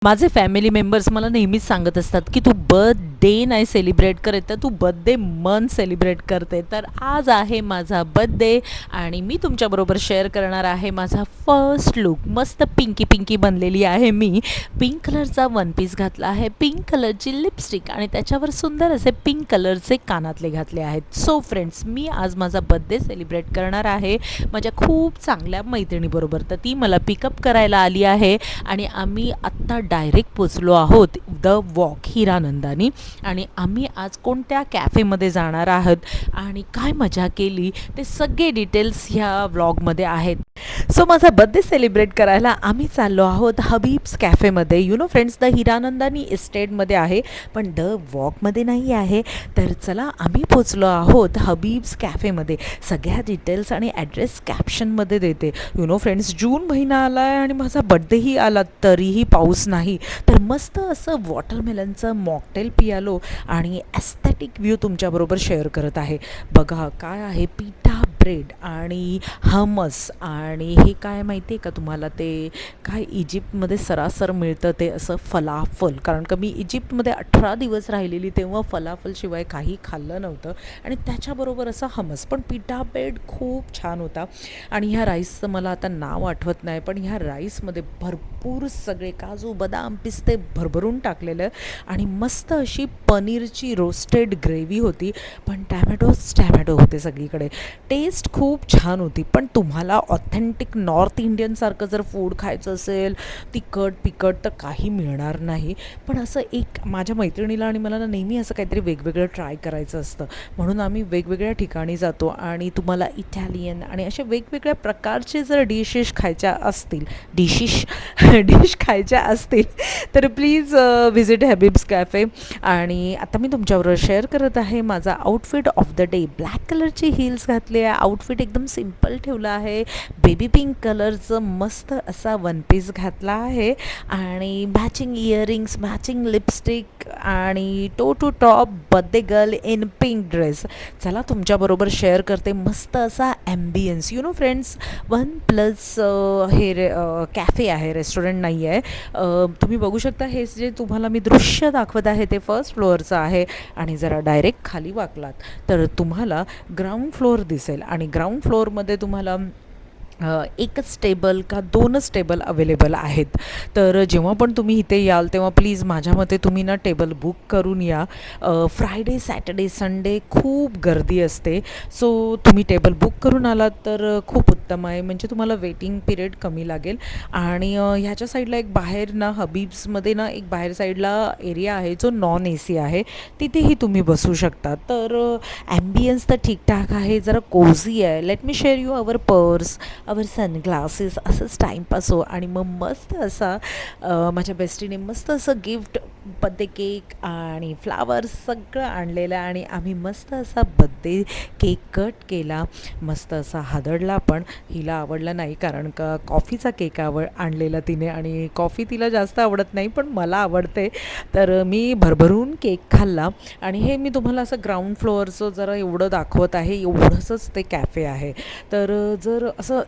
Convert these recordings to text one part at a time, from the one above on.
माझे family members मला नेहमीच सांगत असतात की तू बर्थडे नाही सेलिब्रेट करत तर तू बर्थडे मंथ सेलिब्रेट करते. तर आज आहे माझा बर्थडे आणि मी तुमच्याबरोबर शेअर करणार आहे माझा फर्स्ट लुक. मस्त पिंकी पिंकी बनलेली आहे मी. पिंक कलरचा वन पीस घातला आहे, पिंक कलरची लिपस्टिक आणि त्याच्यावर सुंदर असे पिंक कलरचे कानातले घातले आहेत. सो फ्रेंड्स, मी आज माझा बर्थडे सेलिब्रेट करणार आहे माझ्या खूप चांगल्या मैत्रिणीबरोबर. तर ती मला पिकअप करायला आली आहे आणि आम्ही आत्ता डायरेक्ट पोचलो आहोत द वॉक हिरानंदानी. आणि आम्ही आज कोणत्या कॅफेमध्ये जाणार आहोत आणि काय मजा केली ते सगळे डिटेल्स ह्या व्लॉगमध्ये आहेत. सो माझा बर्थडे सेलिब्रेट करायला आम्ही चाललो आहोत हबीब्स कॅफेमध्ये. You know friends, the Hiranandani इस्टेटमध्ये आहे पण द वॉकमध्ये नाही आहे. तर चला, आम्ही पोचलो आहोत हबीब्स कॅफेमध्ये. सगळ्या डिटेल्स आणि ॲड्रेस कॅप्शनमध्ये देते. यू नो फ्रेंड्स, जून महिना आला आहे आणि माझा बर्थडेही आला तरीही पाऊस नाही. तर मस्त असं वॉटरमेलनचं मॉकटेल पियालो आणि ॲस्थेटिक व्ह्यू तुमच्याबरोबर शेअर करत आहे. बघा काय आहे, पिठा ब्रेड आणि हमस आणि हे काय माहिती आहे का तुम्हाला, ते काय इजिप्तमध्ये सरासर मिळतं ते असं फलाफल. कारण का मी इजिप्तमध्ये 18 दिवस राहिलेली तेव्हा फलाफलशिवाय काही खाल्लं नव्हतं आणि त्याच्याबरोबर असं हमस. पण पिठा ब्रेड खूप छान होता आणि ह्या राईसचं मला आता नाव आठवत नाही, पण ह्या राईसमध्ये भरपूर सगळे काजू बदाम पिस्ते भरभरून टाकलेलं आणि मस्त अशी पनीरची रोस्टेड ग्रेव्ही होती. पण टॅमॅटो होते सगळीकडे. टेस्ट खूप छान होती. पण तुम्हाला ऑथेंटिक नॉर्थ इंडियनसारखं जर फूड खायचं असेल, तिखट तर काही मिळणार नाही. पण असं एक माझ्या मैत्रिणीला आणि मला ना नेहमी असं काहीतरी वेगवेगळं ट्राय करायचं असतं, म्हणून आम्ही वेगवेगळ्या ठिकाणी जातो. आणि तुम्हाला इटॅलियन आणि अशा वेगवेगळ्या प्रकारचे जर डिश खायच्या असतील तर प्लीज व्हिजिट हबीब्स कॅफे. आणि आता मी तुमच्याबरोबर शेअर करत आहे माझा outfit of the day. Black कलरची हिल्स घातली आहे, आउटफिट एकदम सिम्पल ठेवला आहे. बेबी पिंक कलरचं मस्त असा वन पीस घातला आहे आणि मॅचिंग इयरिंग्स, मॅचिंग लिपस्टिक आणि toe to top birthday girl in pink dress. चला, तुमच्याबरोबर शेअर करते मस्त असा ॲम्बियन्स. यू नो फ्रेंड्स, 1+ हे कॅफे आहे, रेस्टॉरंट नाही आहे. तुम्ही बघू शकता, हे जे तुम्हाला मी दृश्य दाखवत आहे ते फर्स्ट फ्लोअरचं आहे. आणि जरा डायरेक्ट खाली वाकलात तर तुम्हाला ग्राउंड फ्लोअर दिसेल आणि ग्राउंड फ्लोअरमध्ये तुम्हाला एकच टेबल का 2च टेबल अवेलेबल आहेत. तर जेव्हा पण तुम्ही इथे याल तेव्हा प्लीज माझ्या मते तुम्ही ना टेबल बुक करून या. फ्रायडे, सॅटर्डे, संडे खूप गर्दी असते. सो तुम्ही टेबल बुक करून आलात तर खूप उत्तम आहे, म्हणजे तुम्हाला वेटिंग पिरियड कमी लागेल. आणि ह्याच्या साईडला एक बाहेर ना, हबीब्समध्ये ना एक बाहेर साईडला एरिया आहे जो नॉन AC आहे, तिथेही तुम्ही बसू शकता. तर ॲम्बियन्स तर ठीकठाक आहे, जरा कोझी आहे. Let me share you our purse, our sunglasses. असंच टाईमपास हो. आणि मग मस्त असा माझ्या बेस्टीने मस्त असं गिफ्ट, बर्थडे केक आणि फ्लावर्स सगळं आणलेलं आणि आम्ही मस्त असा बर्थडे केक कट केला. मस्त असा हादडला, पण हिला आवडला नाही कारण का कॉफीचा केक आणलेला तिने आणि कॉफी तिला जास्त आवडत नाही पण मला आवडते. तर मी भरभरून केक खाल्ला. आणि हे मी तुम्हाला असं ग्राउंड फ्लोअरचं जरा एवढं दाखवत आहे, एवढंसंच ते कॅफे आहे. तर जर असं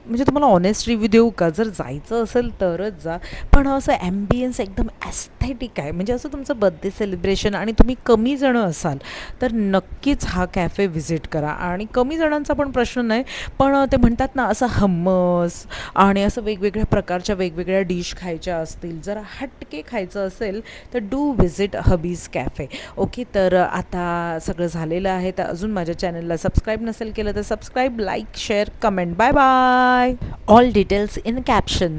म्हणजे तुम्हाला ऑनेस्ट रिव्ह्यू देऊ का, जर जायचं असेल तरच जा. पण असं ॲम्बियन्स एकदम ॲस्थेटिक आहे, म्हणजे असं तुमचं बर्थडे सेलिब्रेशन आणि तुम्ही कमी जणं असाल तर नक्कीच हा कॅफे व्हिजिट करा. आणि कमी जणांचा पण प्रश्न नाही, पण ते म्हणतात ना असं हमस आणि असं वेगवेगळ्या प्रकारच्या वेगवेगळ्या डिश खायच्या असतील, जरा हटके खायचं असेल तर डू व्हिजिट हबीज कॅफे. ओके, तर आता सगळं झालेलं आहे. तर अजून माझ्या चॅनलला सबस्क्राईब नसेल केलं तर subscribe, like, share, comment. Bye bye. All details in caption.